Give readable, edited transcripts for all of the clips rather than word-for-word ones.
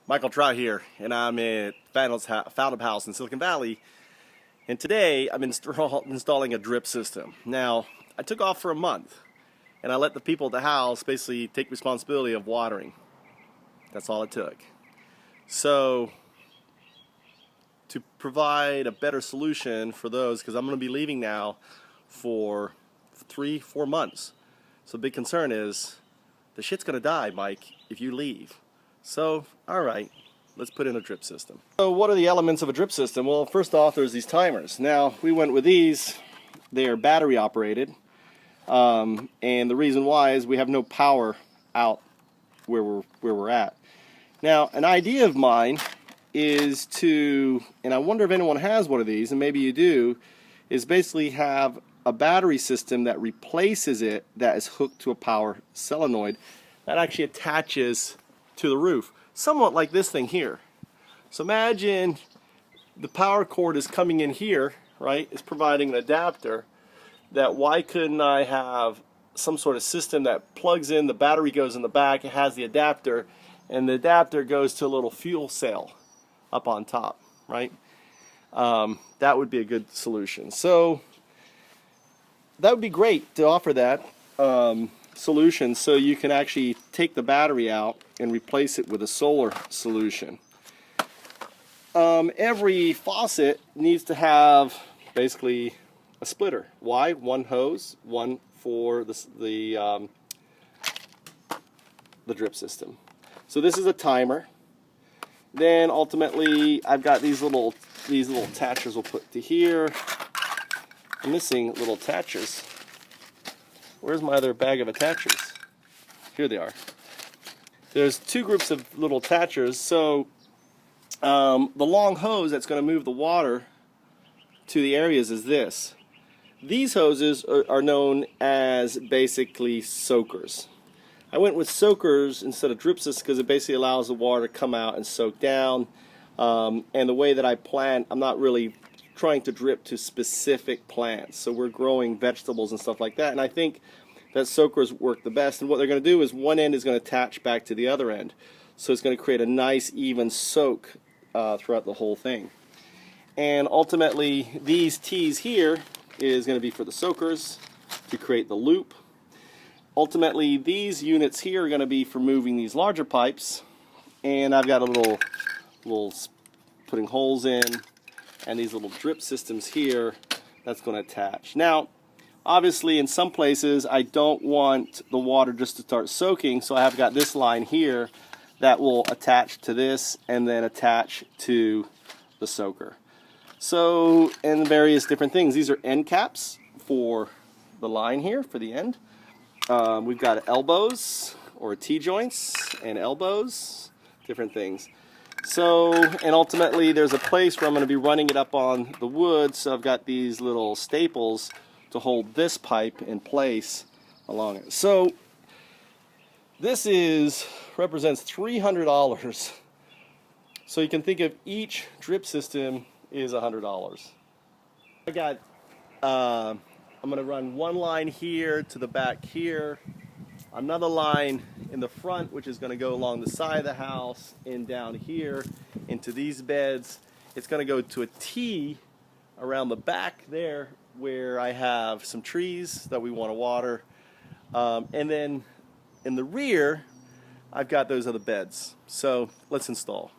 Michael Trout here, and I'm at Foundups House in Silicon Valley. And today I'm installing a drip system. Now, I took off for a month, and I let the people at the house basically take responsibility of watering. That's all it took. So, to provide a better solution for those, because I'm going to be leaving now for 3-4 months. So the big concern is, the shit's going to die, Mike, if you leave. So, alright, let's put in a drip system. So what are the elements of a drip system? Well, first off, there's these timers. Now, we went with these. They are battery operated. And the reason why is we have no power out where we're at. Now, an idea of mine is to, and I wonder if anyone has one of these, and maybe you do, is basically have a battery system that replaces it that is hooked to a power solenoid that actually attaches to the roof, somewhat like this thing here. So imagine the power cord is coming in here, right? It's providing an adapter. That why couldn't I have some sort of system that plugs in, the battery goes in the back, it has the adapter, and the adapter goes to a little fuel cell up on top, right? That would be a good solution. So that would be great to offer that solution, so you can actually take the battery out and replace it with a solar solution. Every faucet needs to have basically a splitter. Why? One hose, one for the drip system. So this is a timer. Then ultimately, I've got these little attachers we'll put to here. I'm missing little attachers. Where's my other bag of attachers? Here they are. There's two groups of little attachers. So the long hose that's going to move the water to the areas is this. These hoses are known as basically soakers. I went with soakers instead of drip systems because it basically allows the water to come out and soak down. And the way that I plant, I'm not really trying to drip to specific plants. So we're growing vegetables and stuff like that. And I think that soakers work the best. And what they're going to do is one end is going to attach back to the other end. So it's going to create a nice even soak throughout the whole thing. And ultimately, these T's here is going to be for the soakers to create the loop. Ultimately, these units here are going to be for moving these larger pipes, and I've got a little putting holes in, and these little drip systems here that's going to attach. Now, obviously, in some places, I don't want the water just to start soaking, so I have got this line here that will attach to this and then attach to the soaker. So, and various different things. These are end caps for the line here, for the end. We've got elbows, or T-joints, and elbows, different things. So, and ultimately there's a place where I'm going to be running it up on the wood, so I've got these little staples to hold this pipe in place along it. So, this represents $300. So you can think of each drip system is $100. I got, I'm going to run one line here to the back here, another line in the front which is going to go along the side of the house and down here into these beds. It's going to go to a T around the back there where I have some trees that we want to water. And then in the rear, I've got those other beds. So let's install.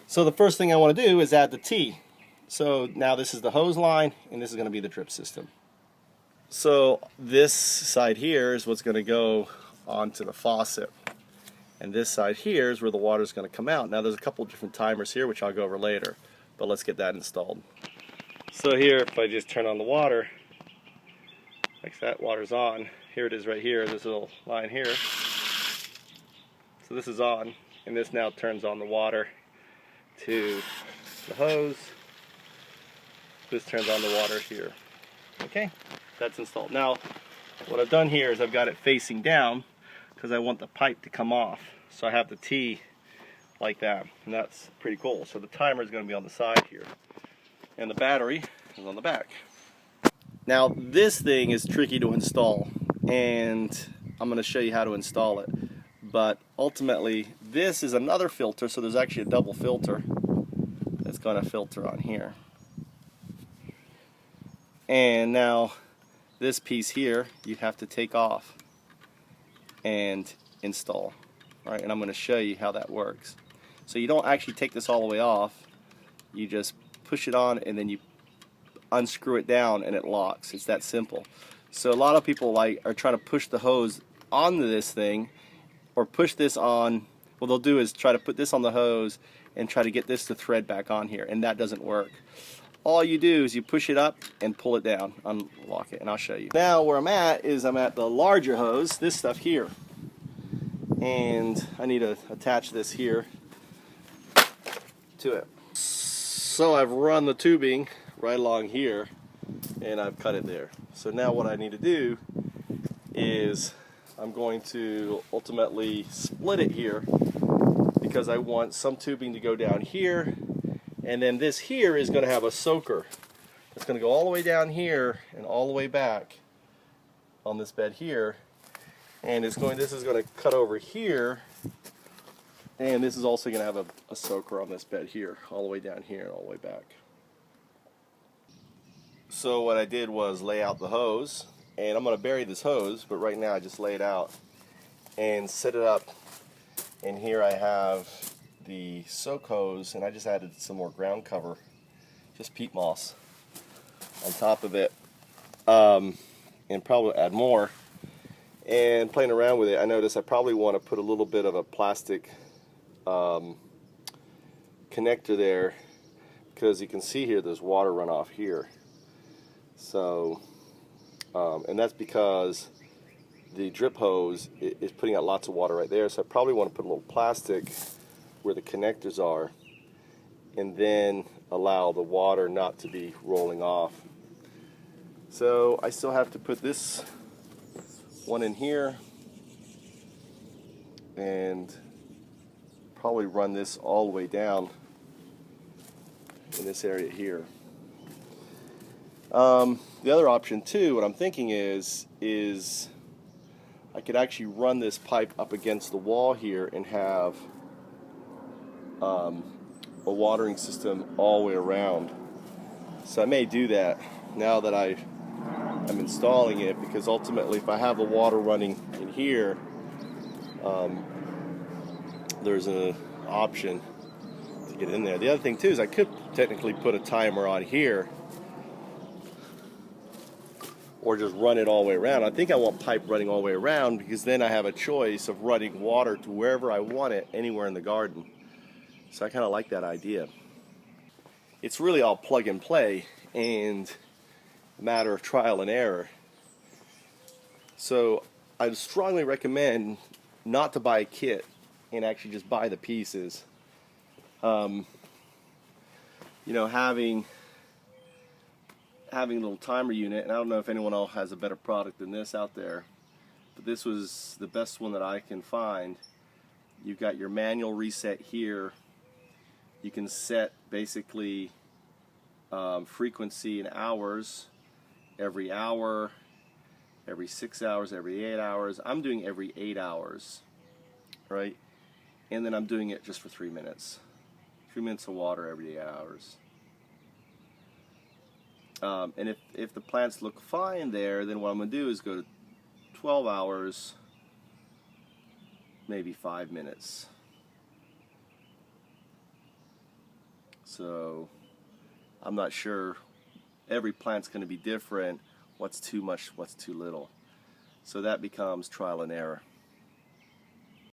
So the first thing I want to do is add the T. So now this is the hose line, and this is going to be the drip system. So this side here is what's going to go onto the faucet. And this side here is where the water is going to come out. Now there's a couple of different timers here, which I'll go over later. But let's get that installed. So here, if I just turn on the water, like that, water's on. Here it is right here, this little line here. So this is on, and this now turns on the water to the hose. This turns on the water here. Okay, that's installed. Now, what I've done here is I've got it facing down because I want the pipe to come off. So I have the T like that, and that's pretty cool. So the timer is going to be on the side here, and the battery is on the back. Now, this thing is tricky to install, and I'm going to show you how to install it. But ultimately, this is another filter, so there's actually a double filter that's going to filter on here. And now this piece here you have to take off and install. All right, and I'm going to show you how that works. So you don't actually take this all the way off, you just push it on and then you unscrew it down and it locks. It's that simple. So a lot of people are trying to push the hose onto this thing, or push this on. What they'll do is try to put this on the hose and try to get this to thread back on here, and that doesn't work. All you do is you push it up and pull it down, unlock it, and I'll show you. Now where I'm at is I'm at the larger hose, this stuff here, and I need to attach this here to it. So I've run the tubing right along here and I've cut it there. So now what I need to do is I'm going to ultimately split it here, because I want some tubing to go down here, and then this here is going to have a soaker. It's going to go all the way down here and all the way back on this bed here, and this is going to cut over here, and this is also going to have a soaker on this bed here, all the way down here and all the way back. So what I did was lay out the hose, and I'm going to bury this hose, but right now I just lay it out and set it up. And here I have the soak hose, and I just added some more ground cover, just peat moss on top of it, and probably add more. And playing around with it, I noticed I probably want to put a little bit of a plastic connector there, because you can see here there's water runoff here. So, and that's because the drip hose is putting out lots of water right there. So I probably want to put a little plastic where the connectors are, and then allow the water not to be rolling off. So I still have to put this one in here, and probably run this all the way down in this area here. The other option too, what I'm thinking is I could actually run this pipe up against the wall here and have a watering system all the way around. So I may do that now that I'm installing it, because ultimately if I have the water running in here, there's an option to get in there. The other thing too is I could technically put a timer on here, or just run it all the way around. I think I want pipe running all the way around, because then I have a choice of running water to wherever I want it, anywhere in the garden. So I kind of like that idea. It's really all plug and play and a matter of trial and error. So I would strongly recommend not to buy a kit and actually just buy the pieces. You know, having a little timer unit, and I don't know if anyone else has a better product than this out there, but this was the best one that I can find. You've got your manual reset here. You can set basically frequency in hours, every hour, every 6 hours, every 8 hours. I'm doing every 8 hours, right? And then I'm doing it just for 3 minutes. 3 minutes of water every 8 hours. And if the plants look fine there, then what I'm going to do is go to 12 hours, maybe 5 minutes. So I'm not sure, every plant's going to be different, what's too much, what's too little. So that becomes trial and error.